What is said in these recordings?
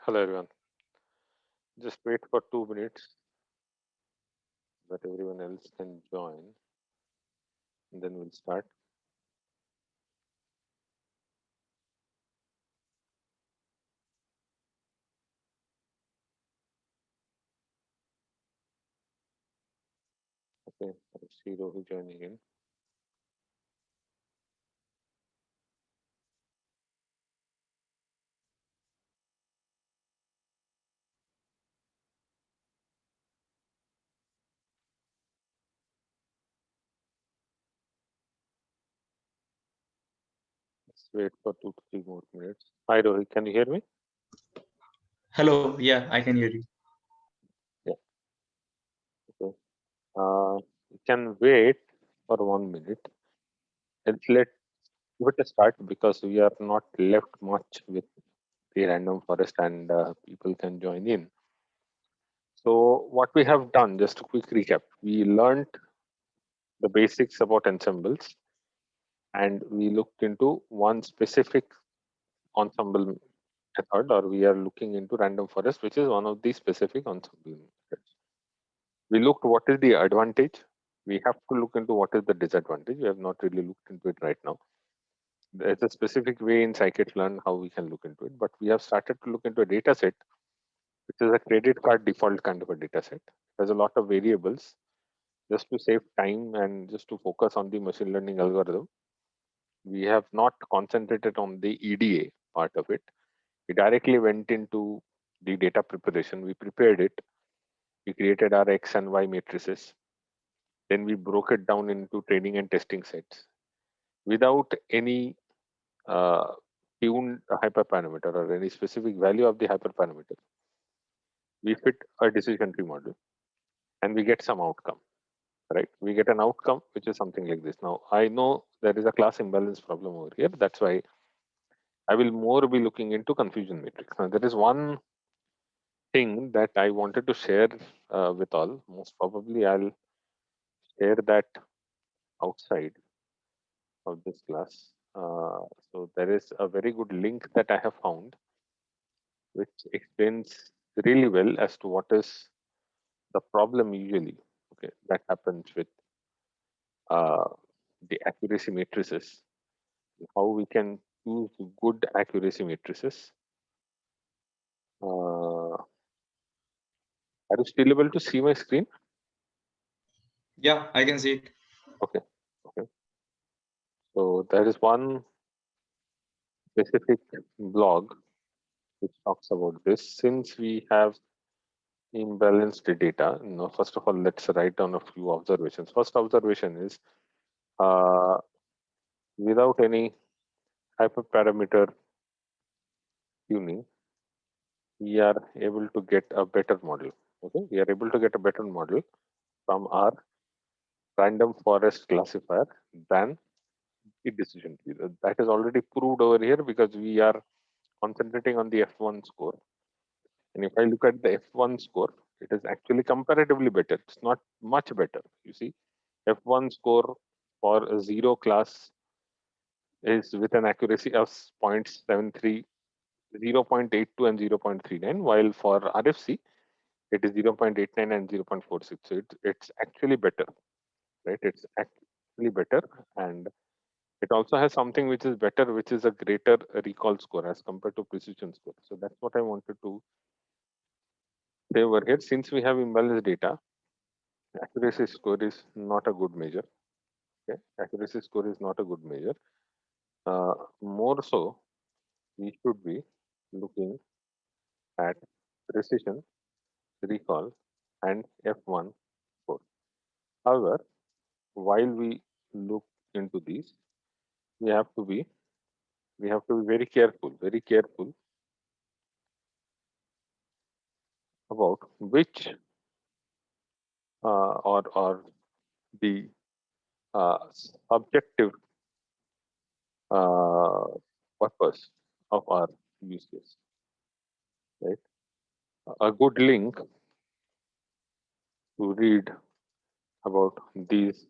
Hello everyone. Just wait for 2 minutes that everyone else can join, and then we'll start. Okay, I see Rohi joining in. Let's wait for 2 to 3 more minutes. Hi Rohi, can you hear me? Hello, yeah, I can hear you. Yeah. Okay. You can wait for 1 minute. And let give it a start because we are not left much with the random forest, and people can join in. So what we have done, just a quick recap. We learned the basics about ensembles, and we looked into one specific ensemble method, or we are looking into random forest, which is one of the specific ensemble methods. We looked what is the advantage. We have to look into what is the disadvantage. We have not really looked into it right now. There's a specific way in scikit-learn how we can look into it, but we have started to look into a data set, which is a credit card default kind of a data set. There's a lot of variables. Just to save time and just to focus on the machine learning algorithm, we have not concentrated on the EDA part of it. We directly went into the data preparation. We prepared it. We created our X and Y matrices. Then we broke it down into training and testing sets without any uh, tuned hyperparameter or any specific value of the hyperparameter. We fit a decision tree model and we get some outcome, right? We get an outcome which is something like this. Now, I know there is a class imbalance problem over here. That's why I will more be looking into confusion matrix. Now, there is one thing that I wanted to share with all. Most probably, I'll share that outside of this class. So there is a very good link that I have found, which explains really well as to what is the problem usually. Okay, that happens with uh, the accuracy matrices. How we can choose good accuracy matrices. Are you still able to see my screen? Yeah, I can see it. Okay. Okay. So there is one specific blog which talks about this. Since we have imbalanced data, first of all, let's write down a few observations. First observation is uh, without any hyperparameter tuning, we are able to get a better model. Okay, we are able to get a better model from our random forest classifier than the decision tree. That is already proved over here because we are concentrating on the F1 score. And if I look at the F1 score, it is actually comparatively better. It's not much better. You see, F1 score for a zero class is with an accuracy of 0.73, 0.82 and 0.39, while for RFC, it is 0.89 and 0.46. So it's actually better, right? It's actually better. And it also has something which is better, which is a greater recall score as compared to precision score. So that's what I wanted to say over here. Since we have imbalanced data, accuracy score is not a good measure. Okay, accuracy score is not a good measure. More so, we should be looking at precision, recall, and F1 score. However, while we look into these, we have to be very careful about which or the subjective uh, purpose of our use case. Right, a good link to read about these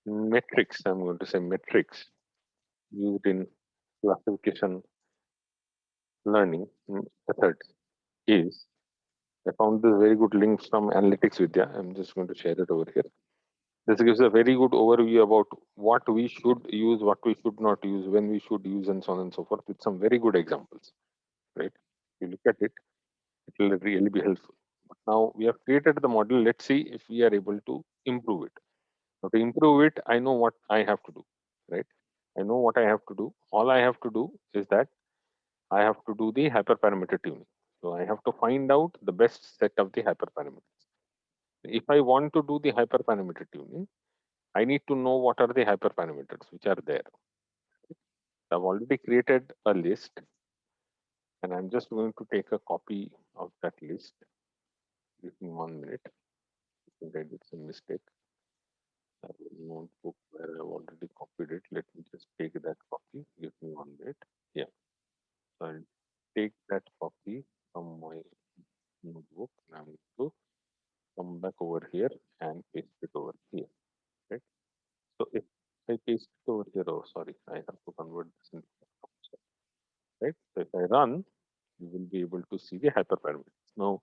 metrics. I'm going to say metrics used in classification learning method is, I found this very good link from Analytics Vidya. I'm just going to share it over here. This gives a very good overview about what we should use, what we should not use, when we should use, and so on and so forth, with some very good examples. Right? If you look at it, it will really be helpful. But now we have created the model. Let's see if we are able to improve it. Now, to improve it, I know what I have to do. Right? I know what I have to do. All I have to do is that I have to do the hyperparameter tuning. So I have to find out the best set of the hyperparameters. If I want to do the hyperparameter tuning, I need to know what are the hyperparameters which are there. I've already created a list, and I'm just going to take a copy of that list. Give me 1 minute. I think I did some mistake. I have a notebook where I've already copied it. Let me just take that copy. Give me 1 minute. Yeah. So I'll take that copy from my notebook, and I'm going to come back over here and paste it over here. Right. So if I paste it over here, oh sorry, I have to convert this into right. So if I run, you will be able to see the hyperparameters. Now,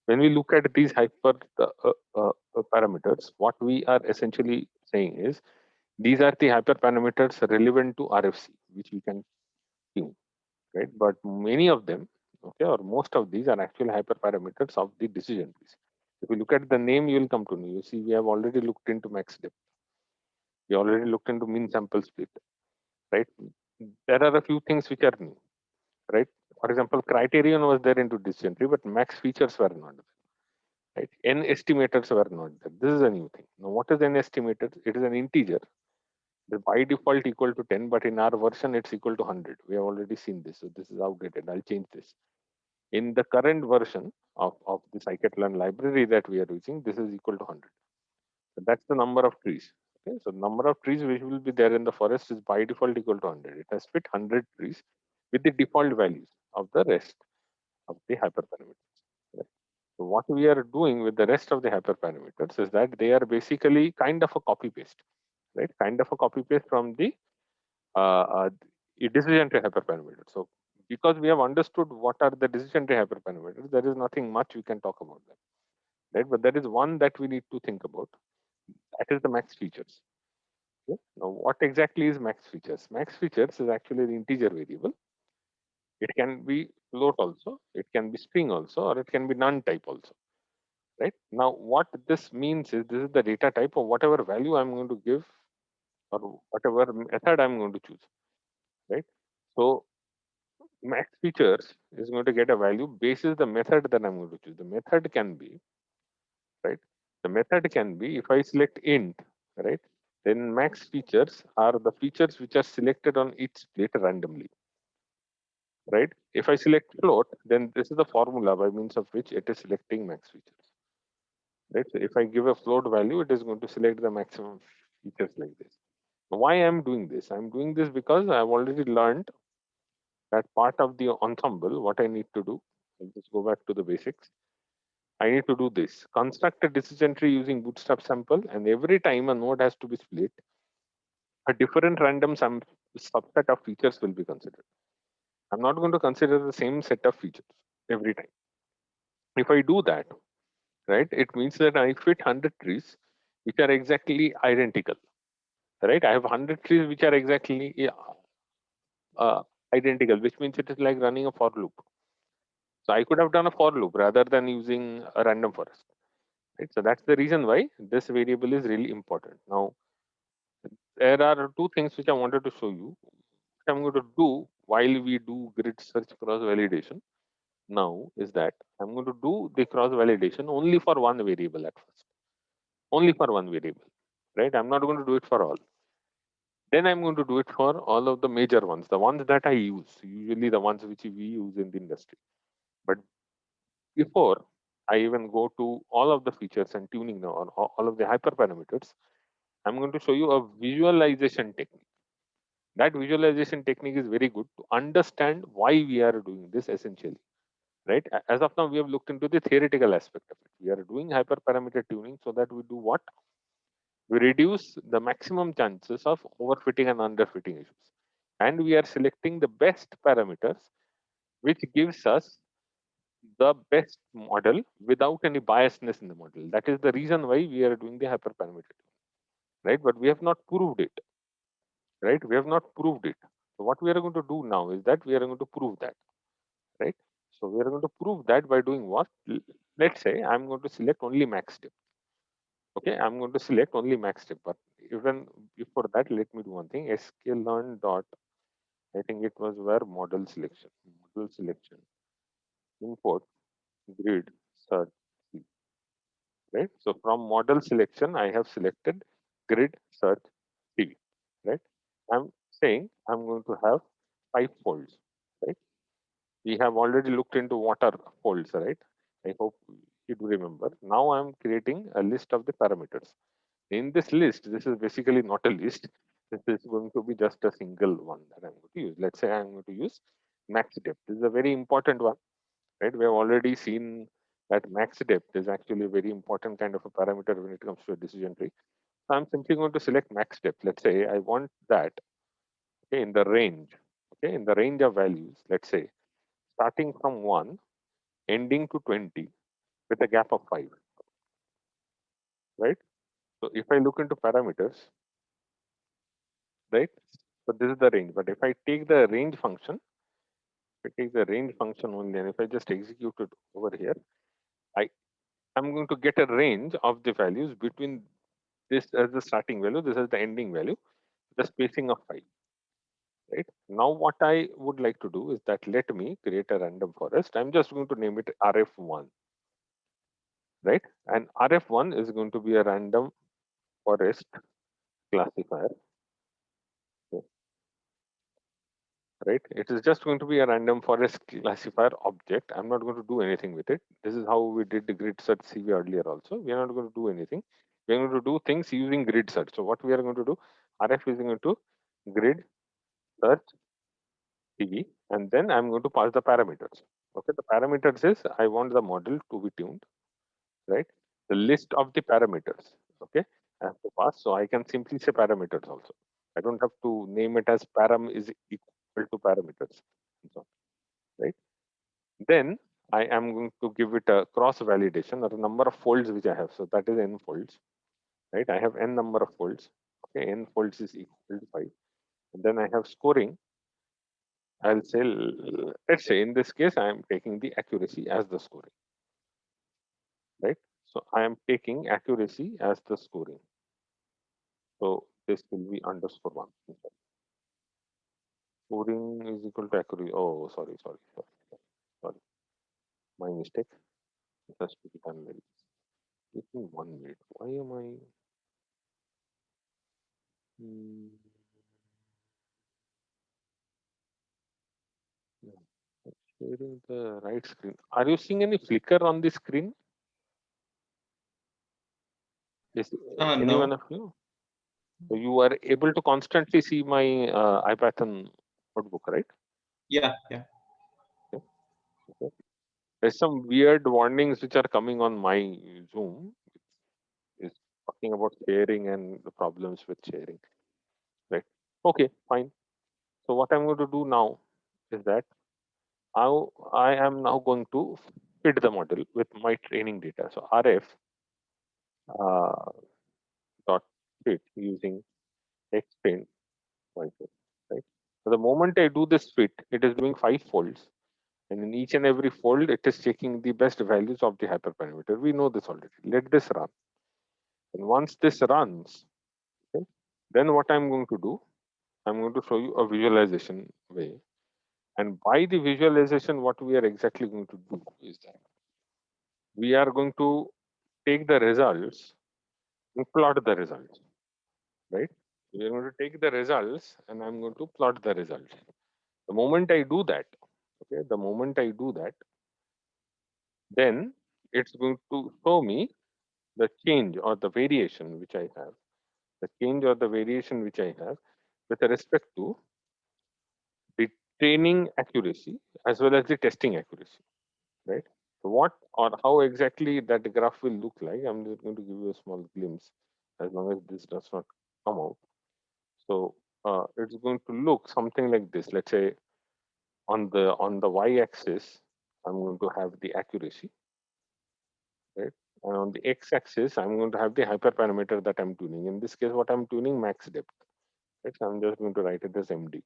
when we look at these parameters, what we are essentially saying is these are the hyperparameters relevant to RFC, which we can tune, right? But many of them, okay, or most of these are actual hyperparameters of the decision trees. If you look at the name, you will come to know. You see, we have already looked into max depth. We already looked into mean sample split, right? There are a few things which are new, right? For example, criterion was there into decision tree, but max features were not there, right? N estimators were not there. This is a new thing. Now, what is n estimator? It is an integer. The by default equal to 10, but in our version, it's equal to 100. We have already seen this, so this is outdated. I'll change this. In the current version of the scikit-learn library that we are using, this is equal to 100. So that's the number of trees. Okay, so number of trees which will be there in the forest is by default equal to 100. It has fit 100 trees with the default values of the rest of the hyperparameters. Right? So what we are doing with the rest of the hyperparameters is that they are basically kind of a copy paste, right? Kind of a copy paste from the decision tree hyperparameters. So because we have understood what are the decision tree hyperparameters, there is nothing much we can talk about them, right? But there is one that we need to think about. That is the max features. Okay? Now, what exactly is max features? Max features is actually the integer variable. It can be float also, it can be string also, or it can be none type also. Right now, what this means is this is the data type of whatever value I'm going to give or whatever method I'm going to choose. Right. So max features is going to get a value basis the method that I'm going to choose. The method can be right. The method can be if I select int, right, then max features are the features which are selected on each split randomly. Right. If I select float, then this is the formula by means of which it is selecting max features. Right. So if I give a float value, it is going to select the maximum features like this. Why I'm doing this? I'm doing this because I've already learned that part of the ensemble, what I need to do, I'll just go back to the basics. I need to do this. Construct a decision tree using bootstrap sample, and every time a node has to be split, a different random subset of features will be considered. I'm not going to consider the same set of features every time. If I do that, right, it means that I fit 100 trees which are exactly identical. Right? I have 100 trees which are exactly uh, identical, which means it is like running a for loop. So I could have done a for loop rather than using a random forest. Right? So that's the reason why this variable is really important. Now, there are two things which I wanted to show you. What I'm going to do while we do grid search cross validation now is that I'm going to do the cross validation only for one variable at first. Only for one variable. Right? I'm not going to do it for all. Then I'm going to do it for all of the major ones, the ones that I use, usually the ones which we use in the industry. But before I even go to all of the features and tuning now on all of the hyperparameters, I'm going to show you a visualization technique. That visualization technique is very good to understand why we are doing this essentially. Right? As of now, we have looked into the theoretical aspect of it. We are doing hyperparameter tuning so that we do what? We reduce the maximum chances of overfitting and underfitting issues. And we are selecting the best parameters which gives us the best model without any biasness in the model. That is the reason why we are doing the hyperparameter, right? But we have not proved it, right? We have not proved it. So what we are going to do now is that we are going to prove that, right? So we are going to prove that by doing what? Let's say I'm going to select only max depth. Okay, I'm going to select only max depth. But even before that, let me do one thing. sklearn dot. I think it was where model selection. Model selection. Import grid search. Right. So from model selection, I have selected grid search TV. Right. I'm saying I'm going to have 5 folds. Right. We have already looked into water folds. Right. I hope you do remember. Now I'm creating a list of the parameters. In this list, this is basically not a list. This is going to be just a single one that I'm going to use. Let's say I'm going to use max depth. This is a very important one, right? We have already seen that max depth is actually a very important kind of a parameter when it comes to a decision tree. So I'm simply going to select max depth. Let's say I want that, okay, in the range, okay, in the range of values. Let's say starting from 1, ending to 20 with a gap of 5, right? So if I look into parameters, right? So this is the range. But if I take the range function, if I take the range function only, and if I just execute it over here, I am going to get a range of the values between this as the starting value, this is the ending value, the spacing of 5. Right now, what I would like to do is that let me create a random forest. I'm just going to name it RF1, right? And RF1 is going to be a random forest classifier, right? It is just going to be a random forest classifier object. I'm not going to do anything with it. This is how we did the grid search CV earlier also. We are not going to do anything. We're going to do things using grid search. So what we are going to do, RF is going to grid search CV, and then I'm going to pass the parameters. Okay, the parameters is I want the model to be tuned, right? The list of the parameters, okay, I have to pass. So I can simply say parameters also. I don't have to name it as param is equal to parameters. And so on, right? Then I am going to give it a cross validation or a number of folds which I have. So that is n folds, right? I have n number of folds. Okay, n folds is equal to 5. And then I have scoring. I'll say, let's say in this case, I am taking the accuracy as the scoring, right? So I am taking accuracy as the scoring. So this will be underscore 1. Scoring is equal to accuracy. Oh, sorry. My mistake. It has to be done very. Give me 1 minute. Why am I? Hmm, no, sharing the right screen. Are you seeing any flicker on the screen? Is any one No. of you? So you are able to constantly see my IPython notebook, right? Yeah, yeah. Okay. Okay. There's some weird warnings which are coming on my Zoom. Is talking about sharing and the problems with sharing, right? Okay, fine. So what I'm going to do now is that I am now going to fit the model with my training data. So RF uh, dot fit using explain pointer, right? So the moment I do this fit, it is doing 5 folds, and in each and every fold, it is taking the best values of the hyperparameter. We know this already. Let this run, and once this runs, okay, then what I'm going to do, I'm going to show you a visualization way. And by the visualization, what we are exactly going to do is that we are going to take the results and plot the results, right? We are going to take the results and I'm going to plot the results. The moment I do that, okay, the moment I do that, then it's going to show me the change or the variation which I have, the change or the variation which I have with respect to the training accuracy as well as the testing accuracy, right? So what or how exactly that graph will look like, I'm just going to give you a small glimpse as long as this does not come out. So it's going to look something like this. Let's say On the y-axis, I'm going to have the accuracy, right? And on the x-axis, I'm going to have the hyperparameter that I'm tuning. In this case, what I'm tuning, max depth. Right? So I'm just going to write it as MD.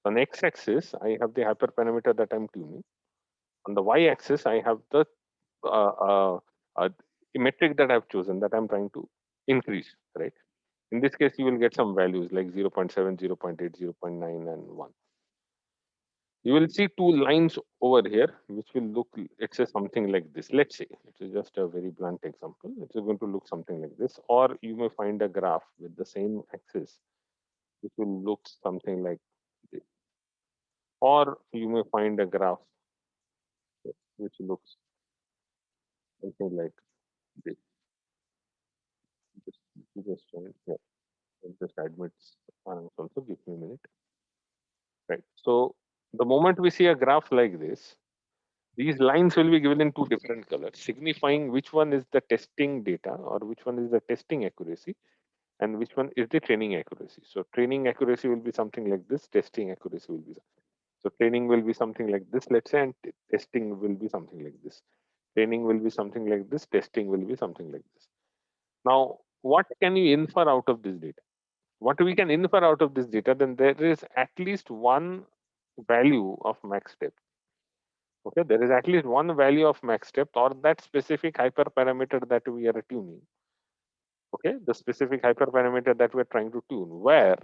On x-axis, I have the hyperparameter that I'm tuning. On the y-axis, I have the uh, uh, uh, metric that I've chosen that I'm trying to increase, right? In this case, you will get some values like 0. 0.7, 0. 0.8, 0. 0.9, and 1. You will see two lines over here, which will look, it says something like this. Let's say, it is just a very blunt example. It's going to look something like this. Or you may find a graph with the same axis, which will look something like this. Or you may find a graph which looks something like this. Yeah, just admits also. Give me a minute. Right. So the moment we see a graph like this, these lines will be given in two different colors, signifying which one is the testing data or which one is the testing accuracy and which one is the training accuracy. So training accuracy will be something like this, testing accuracy will be. So training will be something like this, let's say, and testing will be something like this. Training will be something like this, testing will be something like this. Now, what can you infer out of this data? What we can infer out of this data, then there is at least one value of max depth. Okay, there is at least one value of max depth or that specific hyperparameter that we are tuning. Okay, the specific hyperparameter that we're trying to tune, where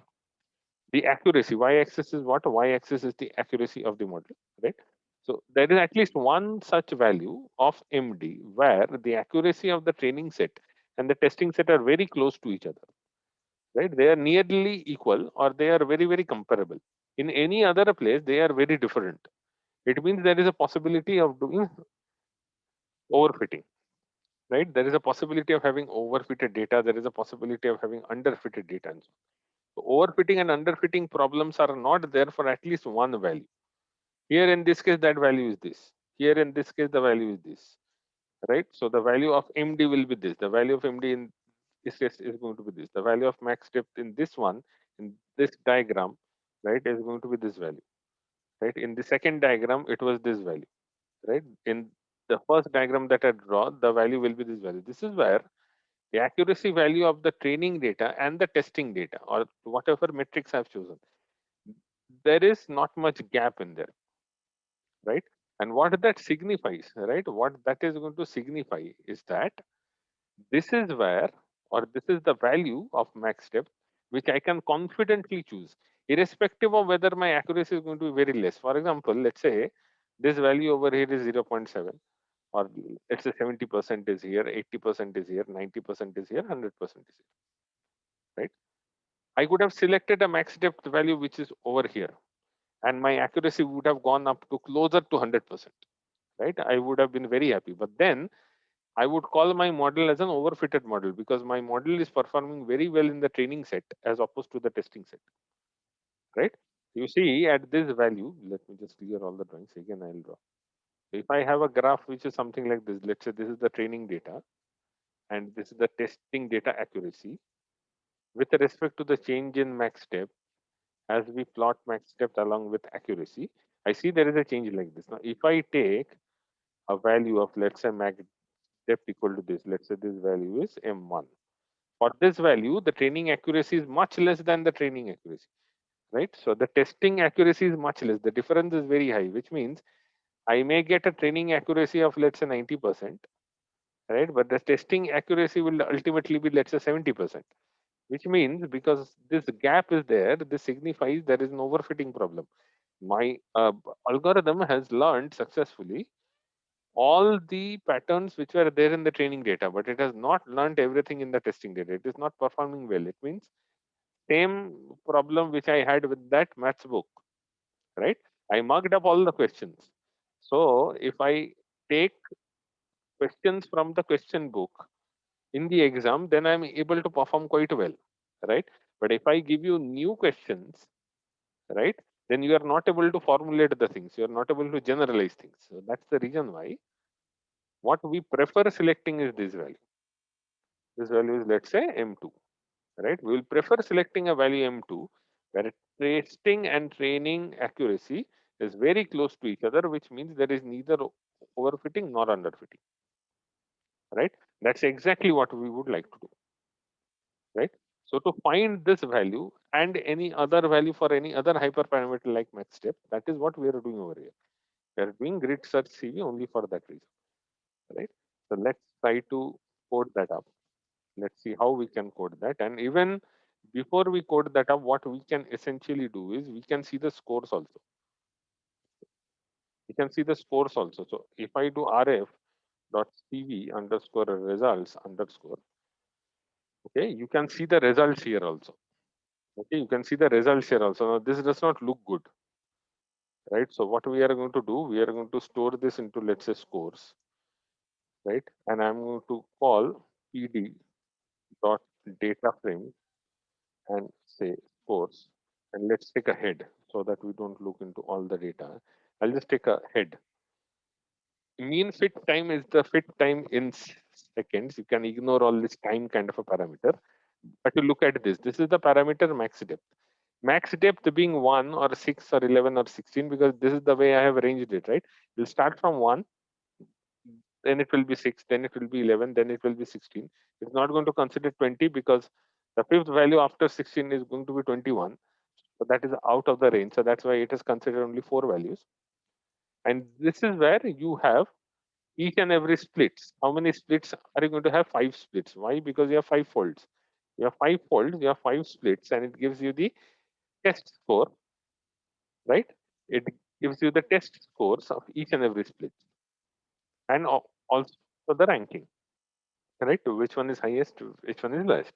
the accuracy, y-axis is what? Y-axis is the accuracy of the model, right? So there is at least one such value of MD where the accuracy of the training set and the testing set are very close to each other, right? They are nearly equal or they are very, very comparable. In any other place, they are very different. It means there is a possibility of doing overfitting, right? There is a possibility of having overfitted data. There is a possibility of having underfitted data. And so overfitting and underfitting problems are not there for at least one value. Here in this case, that value is this. Here in this case, the value is this, right? So the value of MD will be this. The value of MD in this case is going to be this. The value of max depth in this one, in this diagram, right, is going to be this value, right? In the second diagram, it was this value, right? In the first diagram that I draw, the value will be this value. This is where the accuracy value of the training data and the testing data or whatever metrics I've chosen, there is not much gap in there, right? And what that signifies, right? What that is going to signify is that this is where or this is the value of max depth which I can confidently choose, irrespective of whether my accuracy is going to be very less. For example, let's say this value over here is 0.7, or let's say 70% is here, 80% is here, 90% is here, 100% is here, right? I could have selected a max depth value which is over here, and my accuracy would have gone up to closer to 100%, right? I would have been very happy. But then I would call my model as an overfitted model because my model is performing very well in the training set as opposed to the testing set, right? You see at this value, let me just clear all the drawings again. I'll draw. If I have a graph which is something like this, let's say this is the training data and this is the testing data accuracy with respect to the change in max depth. As we plot max depth along with accuracy, I see there is a change like this. Now, if I take a value of, let's say, max depth equal to this, let's say this value is M1. For this value, the training accuracy is much less than the training accuracy, right? So the testing accuracy is much less. The difference is very high, which means I may get a training accuracy of, let's say, 90%, right? But the testing accuracy will ultimately be, let's say, 70%, which means because this gap is there, this signifies there is an overfitting problem. My algorithm has learned successfully all the patterns which were there in the training data, but it has not learned everything in the testing data. It is not performing well. It means same problem which I had with that maths book, right? I marked up all the questions. So if I take questions from the question book in the exam, then I'm able to perform quite well, right? But if I give you new questions, right, then you are not able to formulate the things. You are not able to generalize things. So that's the reason why what we prefer selecting is this value. This value is, let's say, M2, right? We will prefer selecting a value M2 where testing and training accuracy is very close to each other, which means there is neither overfitting nor underfitting, right? That's exactly what we would like to do, right? So to find this value and any other value for any other hyperparameter like max step, that is what we are doing over here. We are doing grid search CV only for that reason, right? So let's try to code that up. Let's see how we can code that. And even before we code that up, what we can essentially do is we can see the scores also. We can see the scores also. So if I do rf dot cv underscore results underscore, okay, you can see the results here also. Okay, you can see the results here also. Now this does not look good, right? So what we are going to do, we are going to store this into, let's say, scores, right? And I'm going to call pd dot data frame and say scores, and let's take a head so that we don't look into all the data. I'll just take a head. Mean fit time is the fit time in seconds. You can ignore all this time kind of a parameter, but you look at this. This is the parameter max depth. Max depth being 1 or 6 or 11 or 16, because this is the way I have arranged it, right? We'll start from 1, then it will be 6, then it will be 11, then it will be 16. It's not going to consider 20 because the fifth value after 16 is going to be 21. So that is out of the range. So that's why it is considered only 4 values. And this is where you have each and every splits. How many splits are you going to have? 5 splits. Why? Because you have 5 folds. You have 5 folds, you have 5 splits, and it gives you the test score, right? It gives you the test scores of each and every split, and also the ranking, right? Which one is highest, which one is lowest.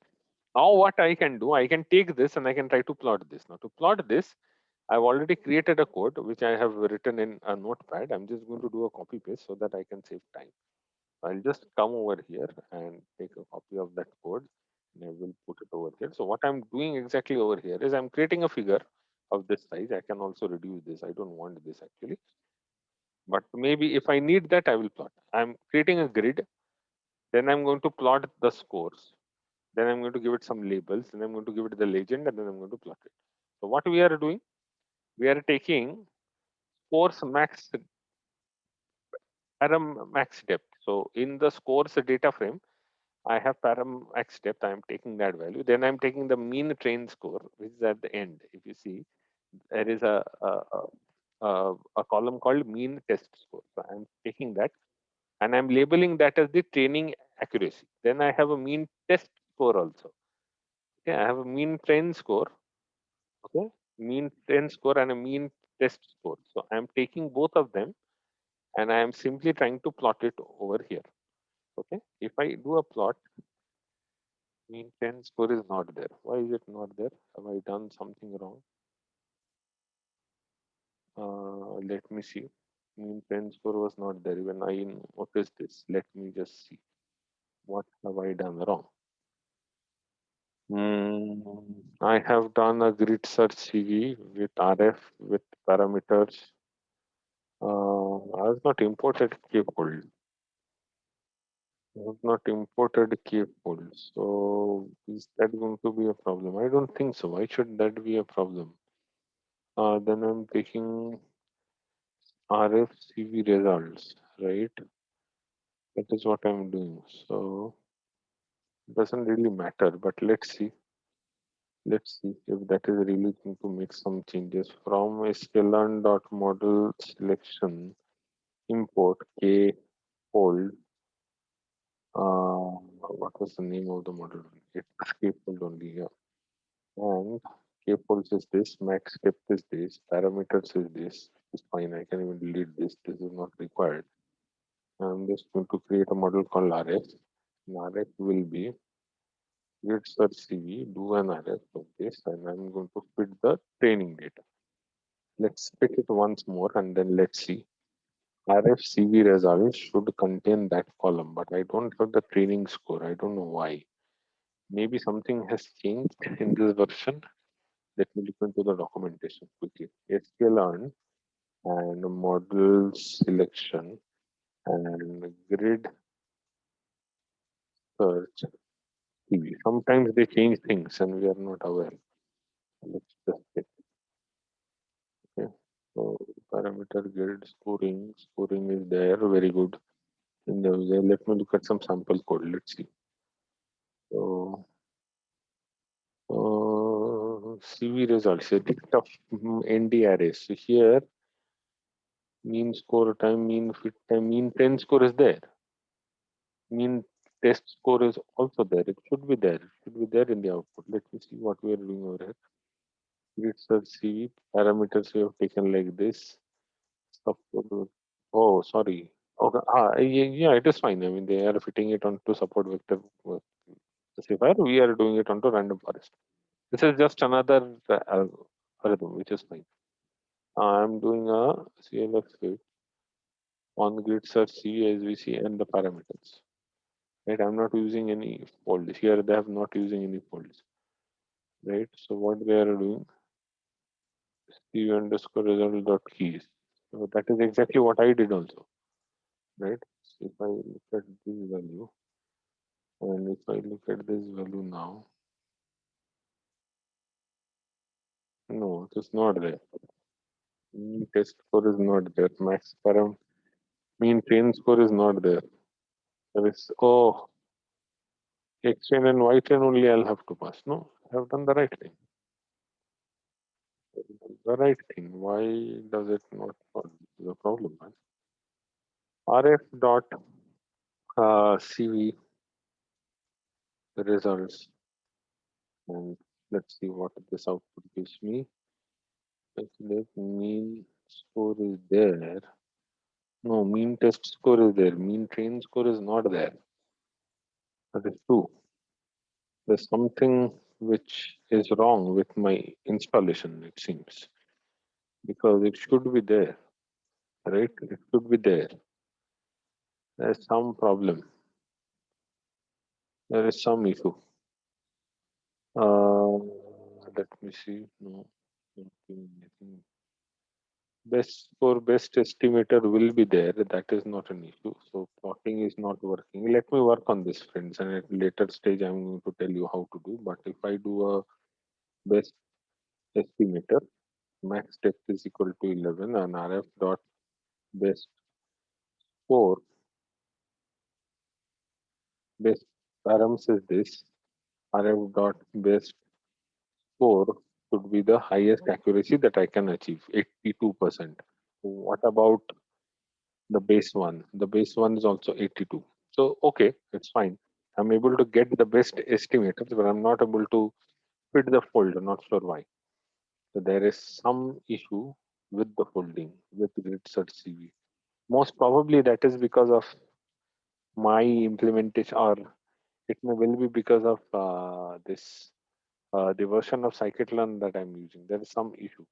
Now what I can do, I can take this and I can try to plot this. Now to plot this, I've already created a code which I have written in a notepad. I'm just going to do a copy paste so that I can save time. I'll just come over here and take a copy of that code, and I will put it over here. So what I'm doing exactly over here is I'm creating a figure of this size. I can also reduce this. I don't want this actually, but maybe if I need that, I will plot. I'm creating a grid. Then I'm going to plot the scores. Then I'm going to give it some labels. Then I'm going to give it the legend, and then I'm going to plot it. So what we are doing, we are taking scores max param max depth. So in the scores data frame, I have param max depth. I'm taking that value. Then I'm taking the mean train score, which is at the end. If you see, there is a column called mean test score. So I'm taking that and I'm labeling that as the training accuracy. Then I have a mean test score also. Okay, I have a mean train score. Okay, mean train score and a mean test score. So I'm taking both of them and I am simply trying to plot it over here. Okay, if I do a plot, mean train score is not there. Why is it not there? Have I done something wrong? Let me see. Mean train score was not there. Even I noticed this. Let me just see. What have I done wrong? I have done a grid search CV with RF with parameters. I have not imported keyfold. I have not imported keyfold. So is that going to be a problem? I don't think so. Why should that be a problem? Then I'm taking RF CV results, right? That is what I'm doing. So it doesn't really matter. But let's see. Let's see if that is really going to make some changes. From sklearn.model selection, import k fold. What was the name of the model? It's k fold only, yeah. And k folds is this, max depth is this, parameters is this. It's fine. I can even delete this. This is not required. I'm just going to create a model called RF. And RF will be grid search CV, do an RF of this, and I'm going to fit the training data. Let's pick it once more and then let's see. RFCV results should contain that column, but I don't have the training score. I don't know why. Maybe something has changed in this version. Let me look into the documentation quickly. sklearn and model selection and grid search CV. Sometimes they change things and we are not aware. Let's just check. Okay. So parameter grid scoring. Scoring is there. Very good. In the let me look at some sample code. Let's see. So CV results. Edit of ND arrays. So here mean score time, mean fit time, mean 10 score is there. Mean test score is also there. It should be there. It should be there in the output. Let me see what we are doing over here. Grid search CV parameters we have taken like this. Support. Oh, sorry. Okay. Yeah, it is fine. I mean, they are fitting it onto support vector specifier. We are doing it onto random forest. This is just another algorithm, which is fine. I'm doing a CLF fit on grid search CV as we see and the parameters. Right, I'm not using any folds here. They have not using any folds. Right, so what they are doing, CV underscore result dot keys. So that is exactly what I did also. Right, so if I look at this value and if I look at this value now, no, it is not there. Mean test score is not there. Max param mean train score is not there. There is X train and Y train only I'll have to pass. No, I have done the right thing. The right thing. Why does it not solve the problem? Man? RF dot CV results and let's see what this output gives me. Calculate mean score is there. No, mean test score is there. Mean train score is not there. That is true. There's something which is wrong with my installation, it seems, because it should be there, right? It should be there. There's some problem. There is some issue. Uh, Let me see. No, not doing anything. Best for best estimator will be there. That is not an issue. So plotting is not working. Let me work on this, friends, and at later stage I'm going to tell you how to do. But if I do a best estimator, max depth is equal to 11, and RF dot best score, best params is this. RF dot best score should be the highest accuracy that I can achieve, 82%. What about the base one? The base one is also 82. So, okay, it's fine. I'm able to get the best estimators, but I'm not able to fit the folder, not sure why. So there is some issue with the folding with grid search CV. Most probably that is because of my implementation, or it may well be because of this the version of scikit-learn that I'm using. There is some issue.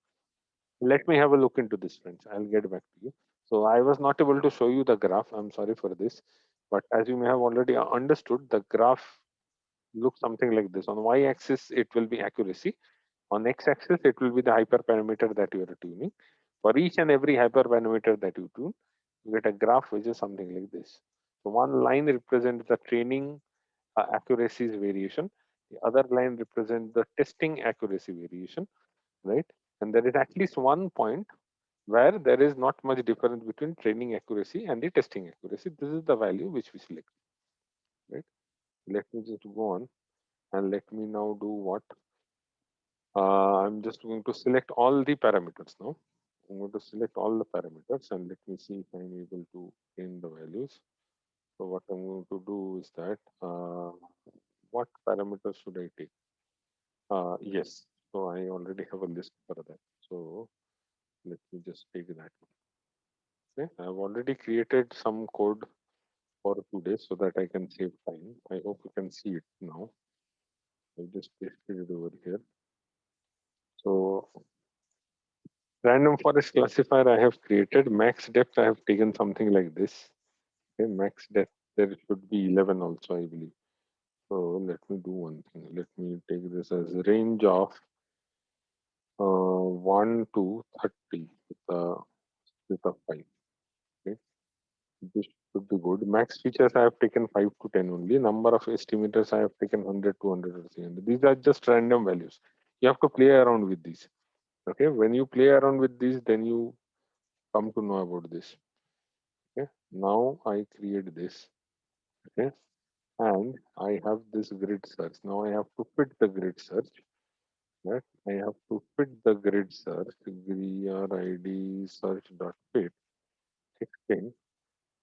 Let me have a look into this, friends. I'll get back to you. So I was not able to show you the graph. I'm sorry for this. But as you may have already understood, the graph looks something like this. On y-axis, it will be accuracy. On x-axis, it will be the hyperparameter that you are tuning. For each and every hyperparameter that you tune, you get a graph which is something like this. So one line represents the training accuracies variation. The other line represents the testing accuracy variation, right? And there is at least one point where there is not much difference between training accuracy and the testing accuracy. This is the value which we select, right? Let me just go on and let me now do what? I'm just going to select all the parameters now. I'm going to select all the parameters and let me see if I'm able to change the values. So what I'm going to do is that, what parameters should I take? Yes, so I already have a list for that. So let me just take that. Okay, I've already created some code for today so that I can save time. I hope you can see it now. I just pasted it over here. So random forest classifier I have created. Max depth I have taken something like this. Okay, max depth there should be 11 also, I believe. So let me do one thing. Let me take this as range of 1 to 30 with a split of 5. Okay, this should be good. Max features I have taken 5 to 10 only. Number of estimators I have taken 100, 200, or 300. These are just random values. You have to play around with these. Okay, when you play around with these, then you come to know about this. Okay, now I create this. Okay, and I have this grid search. Now I have to fit the grid search. Right, I have to fit the grid search. Greer ID search dot fit extend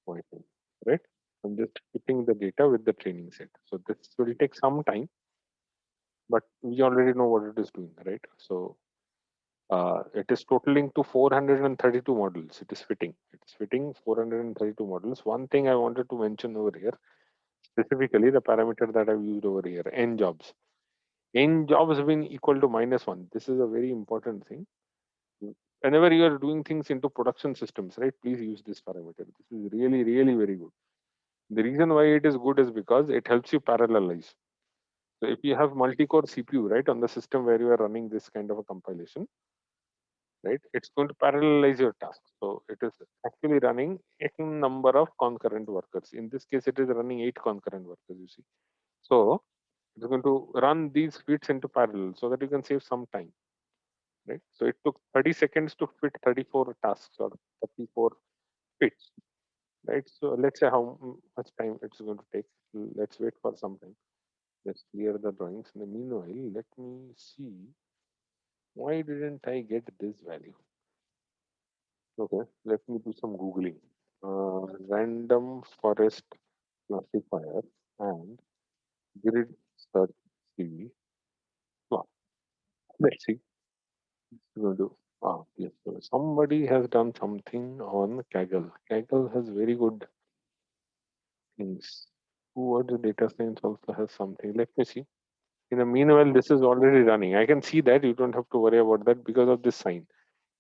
pointing. Right, I'm just fitting the data with the training set. So this will take some time, but we already know what it is doing, right? So it is totaling to 432 models. It is fitting. It's fitting 432 models. One thing I wanted to mention over here, specifically the parameter that I've used over here, n jobs. N jobs being equal to -1. This is a very important thing. Whenever you are doing things into production systems, right, please use this parameter. This is really, really very good. The reason why it is good is because it helps you parallelize. So if you have multi-core CPU, right, on the system where you are running this kind of a compilation, right, it's going to parallelize your task. So it is actually running a number of concurrent workers. In this case, it is running 8 concurrent workers, you see. So it's going to run these fits into parallel so that you can save some time, right? So it took 30 seconds to fit 34 tasks or 34 fits, right? So let's say how much time it's going to take. Let's wait for some time. Let's clear the drawings. In the meanwhile, let me see why didn't I get this value. Okay, let me do some googling. Random forest classifier and grid search CV. Wow. Let's see. It's going to. Ah, yes. So somebody has done something on Kaggle. Kaggle has very good things. Towards data science also has something. Let me see. In the meanwhile, this is already running. I can see that. You don't have to worry about that because of this sign.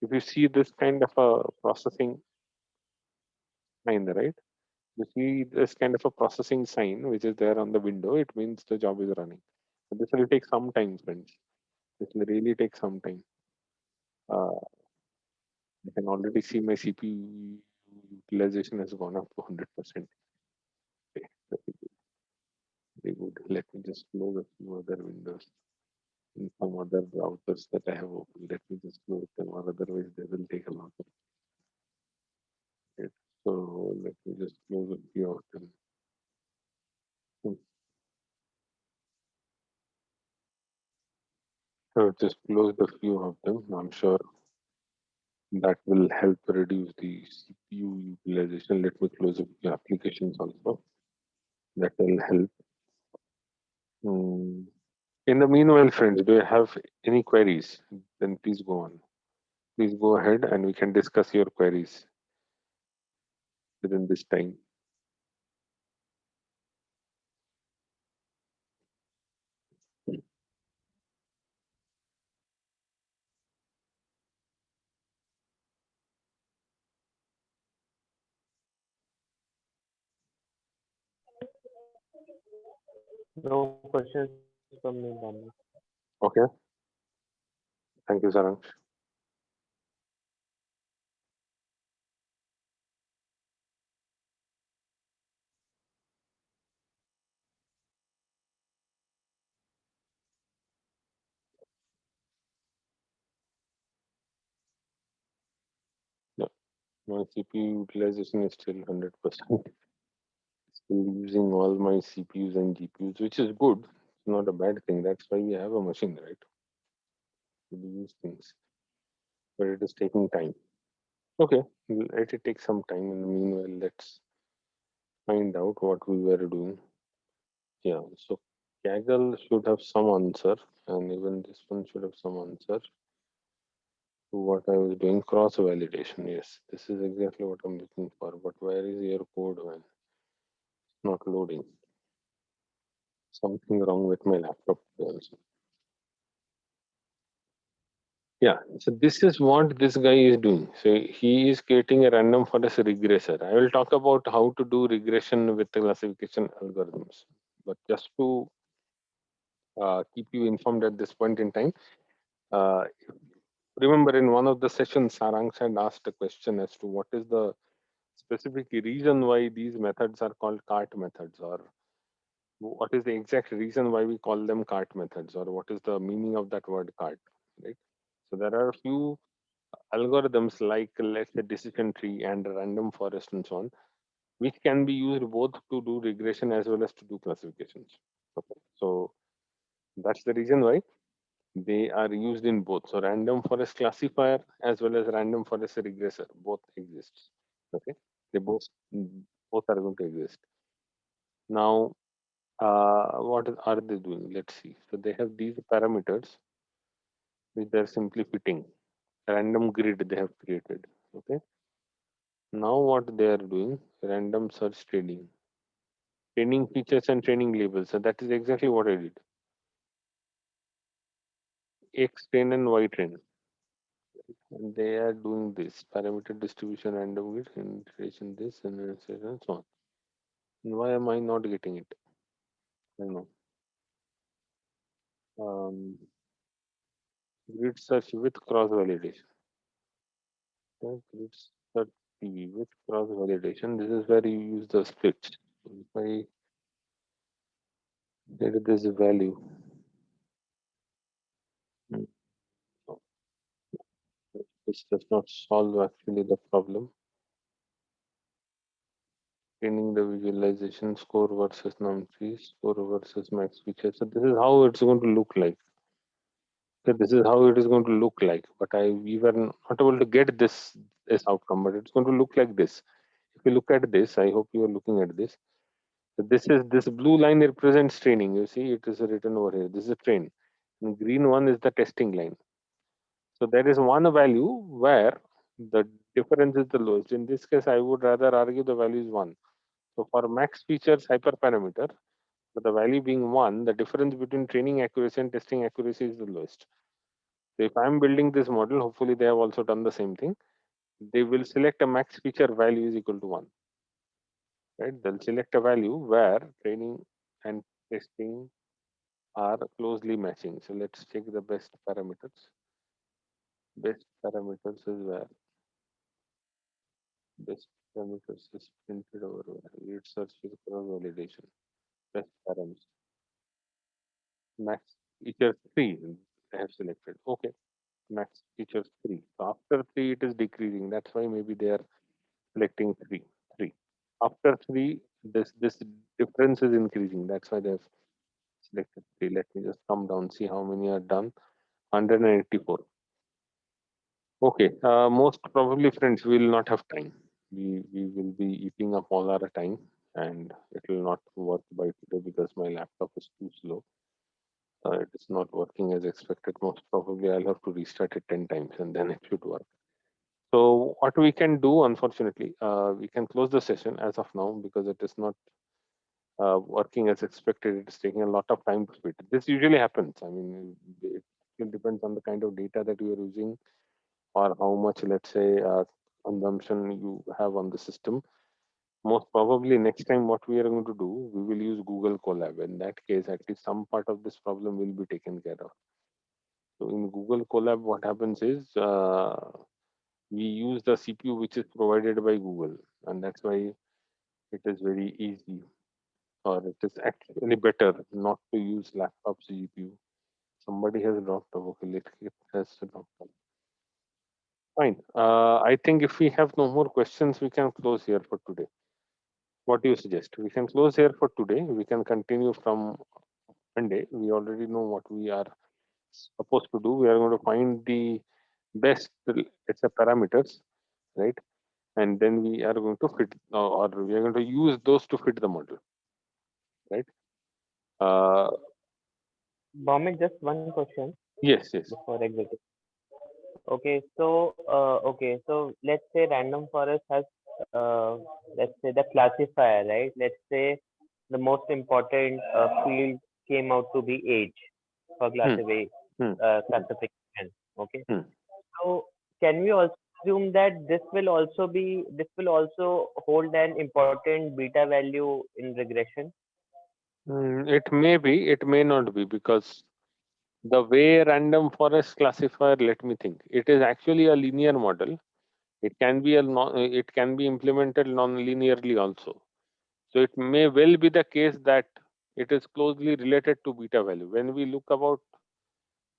If you see this kind of a processing sign, right? You see this kind of a processing sign which is there on the window, it means the job is running. But this will take some time, friends. This will really take some time. Uh, I can already see my CPU utilization has gone up to 100%. Okay, very good. Let me just close a few other windows in some other browsers that I have opened. Let me just close them, or otherwise they will take a lot of it. So let me just close a few of them. Hmm. So just closed a few of them. I'm sure that will help reduce the CPU utilization. Let me close a few applications also. That will help. Hmm. In the meanwhile, friends, do you have any queries? Then please go on. Please go ahead and we can discuss your queries within this time. No questions from me, Dhamma. Okay. Thank you, Saransh. Yeah. My CPU utilization is still 100%. Still using all my CPUs and GPUs, which is good. It's not a bad thing. That's why we have a machine, right? To use things. But it is taking time. Okay, let it take some time. In the meanwhile, let's find out what we were doing. Yeah, so Kaggle should have some answer, and even this one should have some answer to what I was doing. Cross validation. Yes, this is exactly what I'm looking for. But where is your code when it's not loading? Something wrong with my laptop also. Yeah, so this is what this guy is doing. So he is creating a random forest regressor. I will talk about how to do regression with the classification algorithms. But just to keep you informed at this point in time, uh, remember in one of the sessions, Saransh had asked a question as to what is the specific reason why these methods are called cart methods, or what is the exact reason why we call them cart methods, or what is the meaning of that word cart, right? So there are a few algorithms like, let's say, decision tree and random forest and so on, which can be used both to do regression as well as to do classifications. Okay. So that's the reason why they are used in both. So random forest classifier as well as random forest regressor both exist. Okay, they both are going to exist. Now, are they doing? Let's see. So they have these parameters which they're simply fitting. Random grid they have created. Okay. Now what they are doing? Random search training. Training features and training labels. So that is exactly what I did. X train and Y train. And they are doing this parameter distribution, random grid, integration, this and so on. And why am I not getting it? I don't know. Grid search with cross validation. Okay, grid search with cross validation. This is where you use the splits. If I get this value, hmm, no, this does not solve actually the problem. Training the visualization score versus num3, score versus max feature. So this is how it's going to look like. So this is how it is going to look like. But we were not able to get this outcome, but it's going to look like this. If you look at this, I hope you are looking at this. So this blue line represents training. You see, it is written over here. This is a train. And green one is the testing line. So there is one value where the difference is the lowest. In this case, I would rather argue the value is one. So for max features hyperparameter, but the value being one, the difference between training accuracy and testing accuracy is the lowest. So if I'm building this model, hopefully they have also done the same thing. They will select a max feature value is equal to one. Right? They'll select a value where training and testing are closely matching. So let's check the best parameters. Best parameters is where best parameters is printed over where lead search with cross validation. Best params. Max feature 3 I have selected. Okay. Max features 3. So after 3 it is decreasing. That's why maybe they are selecting 3. 3. After 3, this difference is increasing. That's why they have selected 3. Let me just come down, see how many are done. 184. Okay, most probably, friends, we will not have time. We will be eating up all our time, and it will not work by today because my laptop is too slow. It is not working as expected. Most probably, I'll have to restart it 10 times, and then it should work. So, what we can do, unfortunately, we can close the session as of now because it is not working as expected. It is taking a lot of time to fit. This usually happens. I mean, it depends on the kind of data that you are using or how much, let's say, consumption you have on the system. Most probably, next time, what we are going to do, we will use Google Colab. In that case, at least some part of this problem will be taken care of. So, in Google Colab, what happens is we use the CPU which is provided by Google, and that's why it is very easy, or it is actually better not to use laptop GPU. Somebody has dropped off. Okay, it has dropped off. Fine. I think if we have no more questions, we can close here for today. What do you suggest? We can close here for today. We can continue from Monday. We already know what we are supposed to do. We are going to find the best, let's say, parameters, right? And then we are going to fit, or we are going to use those to fit the model, right? Uh, Bhavik, just one question yes, yes. before executing. So let's say random forest has let's say the classifier, right? Let's say the most important field came out to be age for Hmm, hmm, hmm, classification. Okay. hmm. So can we also assume that this will also hold an important beta value in regression? It may be, it may not be, because the way random forest classifier, let me think, it is actually a linear model. It can be it can be implemented non-linearly also. So it may well be the case that it is closely related to beta value. When we look about,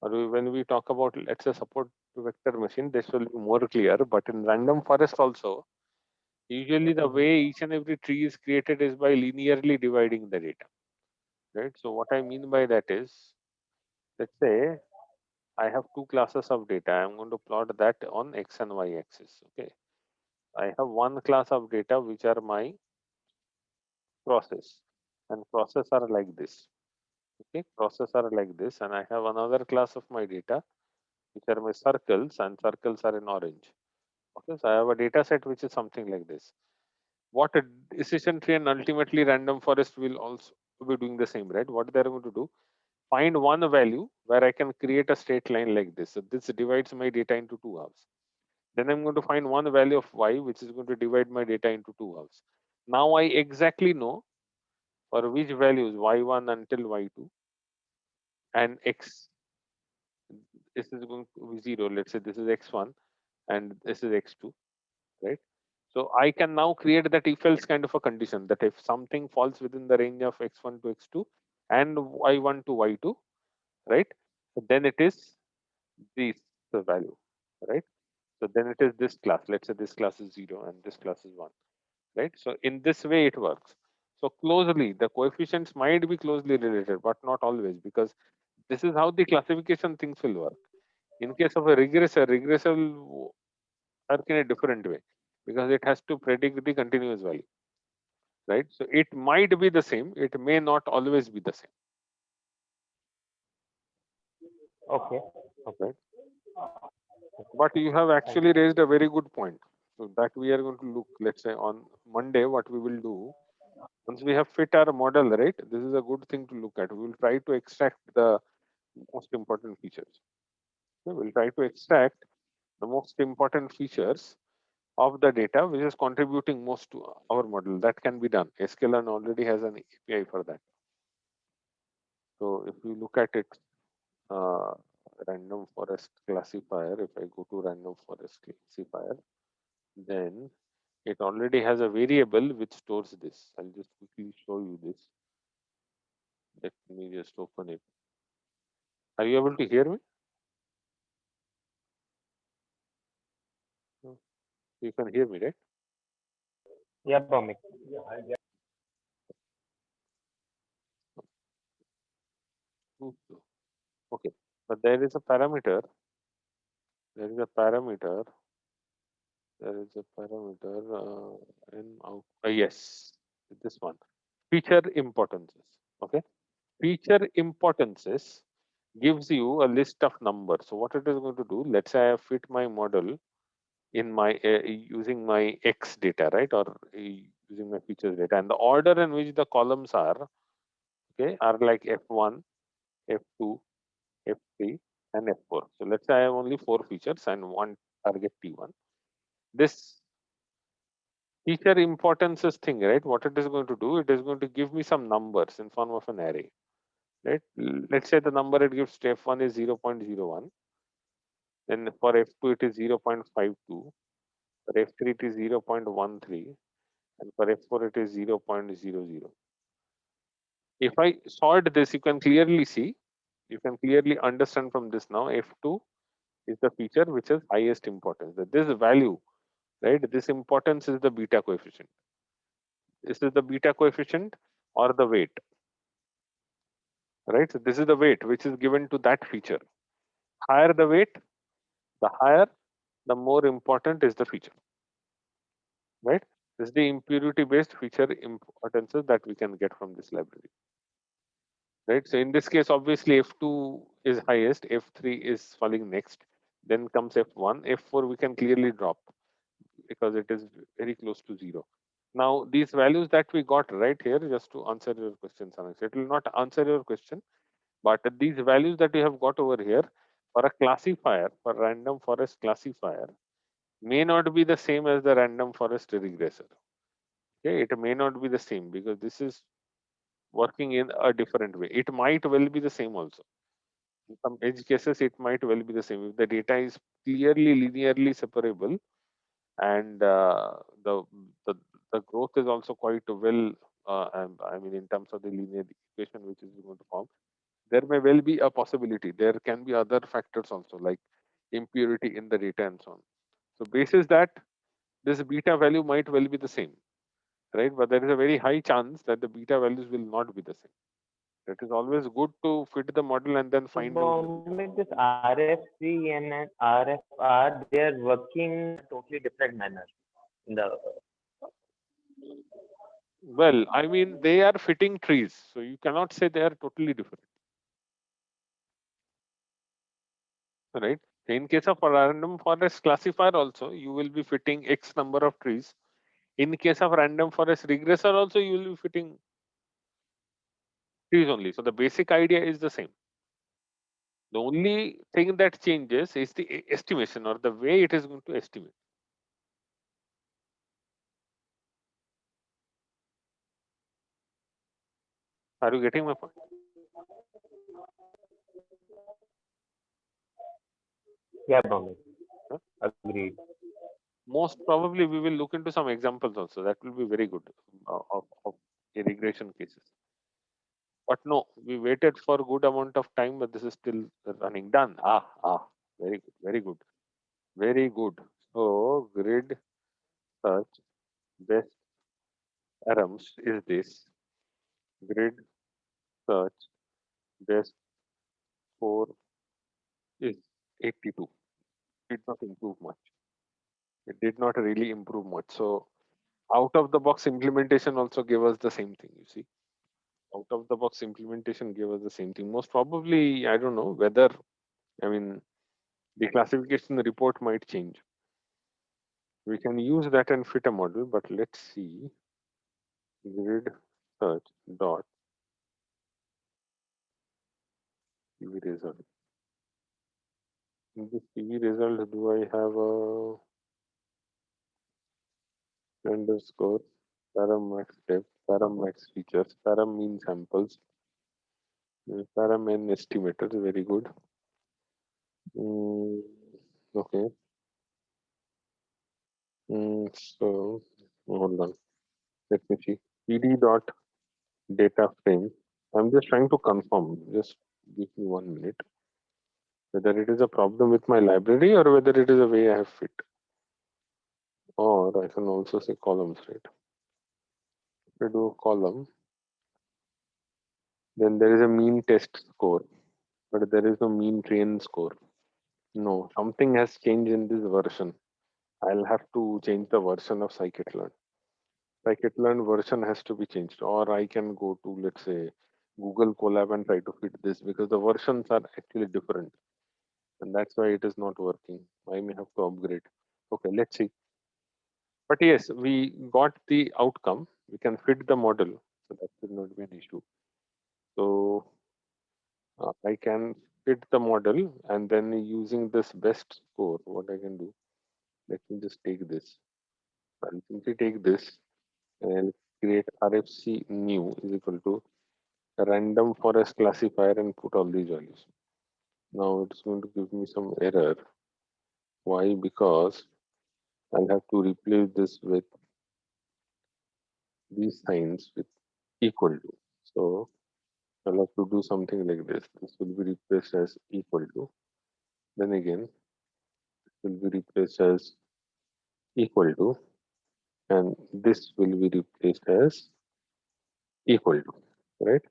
or when we talk about, let's say, support to vector machine, this will be more clear. But in random forest also, usually the Mhm. way each and every tree is created is by linearly dividing the data, right? So what I mean by that is, let's say I have two classes of data. I'm going to plot that on x and y axis. Okay. I have one class of data which are my process, and process are like this. Okay, process are like this, and I have another class of my data which are my circles, and circles are in orange. Okay, so I have a data set which is something like this. What a decision tree and ultimately random forest will also be doing the same, right? What they're going to do, find one value where I can create a straight line like this. So this divides my data into two halves. Then I'm going to find one value of y, which is going to divide my data into two halves. Now I exactly know for which values y1 until y2 and x, this is going to be 0. Let's say this is x1 and this is x2, right? So I can now create that if else kind of a condition, that if something falls within the range of x1 to x2 and y1 to y2, right? So then it is this the value, right? So then it is this class. Let's say this class is 0 and this class is 1, right? So in this way it works. So closely, the coefficients might be closely related, but not always, because this is how the classification things will work. In case of a regressor will work in a different way, because it has to predict the continuous value, right? So it might be the same, it may not always be the same, Okay. Okay. right? But you have Thank actually raised a very good point. So that we are going to look, let's say on Monday, what we will do, once we have fit our model, right? This is a good thing to look at. We will try to extract the most important features. Okay, we'll try to extract the most important features of the data which is contributing most to our model. That can be done. sklearn already has an API for that. So if we look at it, uh, random forest classifier, if I go to random forest classifier, then it already has a variable which stores this. I'll just quickly show you this. Let me just open it. Are you able to hear me? No. You can hear me, right? you. Yeah, Bhumik. Mm, okay. But there is a parameter. There is a parameter. There is a parameter in out. Yes, this one. Feature importances. Okay. Feature importances gives you a list of numbers. So what it is going to do? Let's say I have fit my model in my using my X data, right, or using my features data, and the order in which the columns are, okay, are like F1, F2, F3, and F4. So let's say I have only 4 features and one target T1. This feature importances thing, right? What it is going to do? It is going to give me some numbers in form of an array, right? Let's say the number it gives to F1 is 0.01. Then for F2 it is 0.52. For F3 it is 0.13, and for F4 it is 0.00. If I sort this, you can clearly see, you can clearly understand from this now, F2 is the feature which has highest importance. That this value, right, this importance is the beta coefficient. This is the beta coefficient or the weight, right? So this is the weight which is given to that feature. Higher the weight, the higher, the more important is the feature, right? This is the impurity based feature importances that we can get from this library, right? So in this case, obviously F2 is highest, F3 is falling next, then comes F1, F4 we can clearly drop because it is very close to 0. Now these values that we got right here, just to answer your question, Samesh, it will not answer your question, but these values that we have got over here for a classifier, for random forest classifier, may not be the same as the random forest regressor. Okay, it may not be the same because this is working in a different way. It might well be the same also. In some edge cases, it might well be the same. If the data is clearly linearly separable and the, the the growth is also quite well, I mean, in terms of the linear equation which is going to form, there may well be a possibility. There can be other factors also, like impurity in the data and so on. So basis that, this beta value might well be the same, right? But there is a very high chance that the beta values will not be the same. It is always good to fit the model and then So find out the beta. Bhawmik, this RFC and an RFR, they are working in a totally different manner in the Well, I mean, they are fitting trees, so you cannot say they are totally different, right? In case of a random forest classifier also, you will be fitting X number of trees. In case of random forest regressor also, you will be fitting trees only. So the basic idea is the same. The only thing that changes is the estimation or the way it is going to estimate. Are you getting my point? yeah, Bhawmik, Huh? agreed. Most probably, we will look into some examples also. That will be very good of regression cases. But no, we waited for a good amount of time, but this is still running. Done. Very good, very good, very good. So grid search best arms is this. Grid search best score is 82. Did not improve much. It did not really improve much. So out of the box implementation also gave us the same thing. You see, out of the box implementation gave us the same thing. Most probably, I don't know whether, I mean, the classification report might change. We can use that and fit a model, but let's see. Grid search dot PV result. In this PV result, do I have a underscore param max depth, param max features, param mean samples, param n estimator? Very good. Mm, okay. So hold on. Let me see. PD dot data frame. I'm just trying to confirm. Just give me 1 minute. Whether it is a problem with my library or whether it is a way I have fit. Or I can also say columns, right? If I do a column, then there is a mean test score, but there is no mean train score. No, something has changed in this version. I'll have to change the version of scikit-learn. Scikit-learn version has to be changed, or I can go to, let's say, Google Colab and try to fit this because the versions are actually different, and that's why it is not working. I may have to upgrade. Okay, let's see. But yes, we got the outcome. We can fit the model, so that should not be an issue. So I can fit the model, and then using this best score, what I can do, let me just take this. I'll simply take this and I'll create RFC new is equal to a random forest classifier and put all these values. Now it's going to give me some error. Why? Because I'll have to replace this with these signs with equal to. So I'll have to do something like this. This will be replaced as equal to. Then again, it will be replaced as equal to. And this will be replaced as equal to. Right?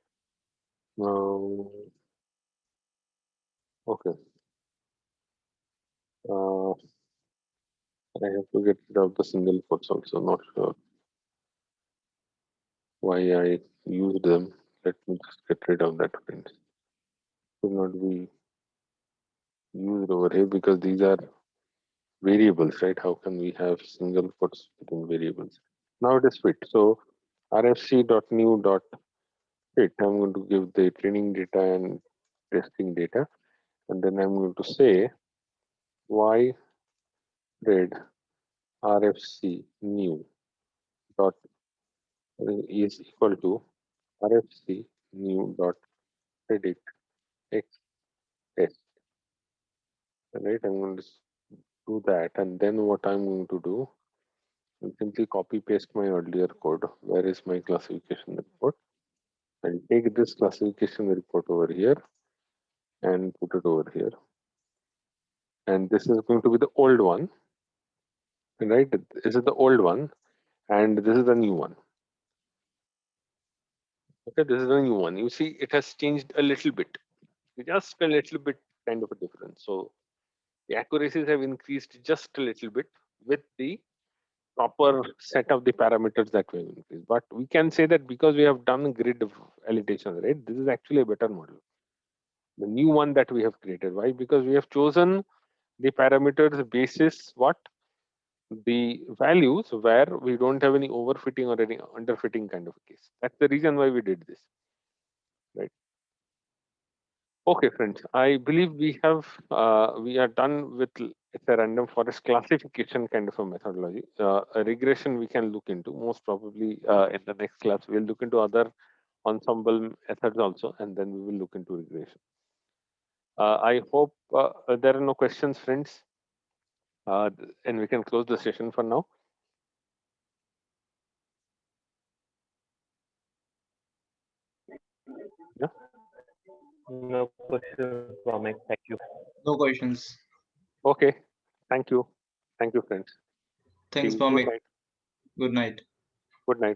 Now, okay. Uh, I have to get rid of the single quotes also. Not sure why I use them. Let me just get rid of that print. Should not be used over here because these are variables, right? How can we have single quotes within variables? Now it is fit. So rfc.new.fit, I'm going to give the training data and testing data, and then I'm going to say y red rfc new dot is equal to rfc new dot predict x test. Right, I'm going to do that, and then what I'm going to do, I'll simply copy paste my earlier code. Where is my classification report? I'll take this classification report over here and put it over here. and this is going to be the old one, right? This is the old one, and this is the new one. Okay, this is the new one. You see, it has changed a little bit, just a little bit, kind of a difference. So the accuracies have increased just a little bit with the proper set of the parameters that we have increased. But we can say that because we have done grid of validation, right? This is actually a better model. The new one that we have created. Why? Because we have chosen the parameters basis what? The values where we don't have any overfitting or any underfitting kind of a case. That's the reason why we did this, right? Okay, friends. I believe we are done with it's a random forest classification kind of a methodology. A regression we can look into most probably in the next class. We'll look into other ensemble methods also, and then we will look into regression. I hope there are no questions, friends, and we can close the session for now. Yeah. No questions, Vomit. Thank you. No questions. Okay. Thank you. Thank you, friends. See Thanks, you. Good Bhawmik. night. Good night. Good night.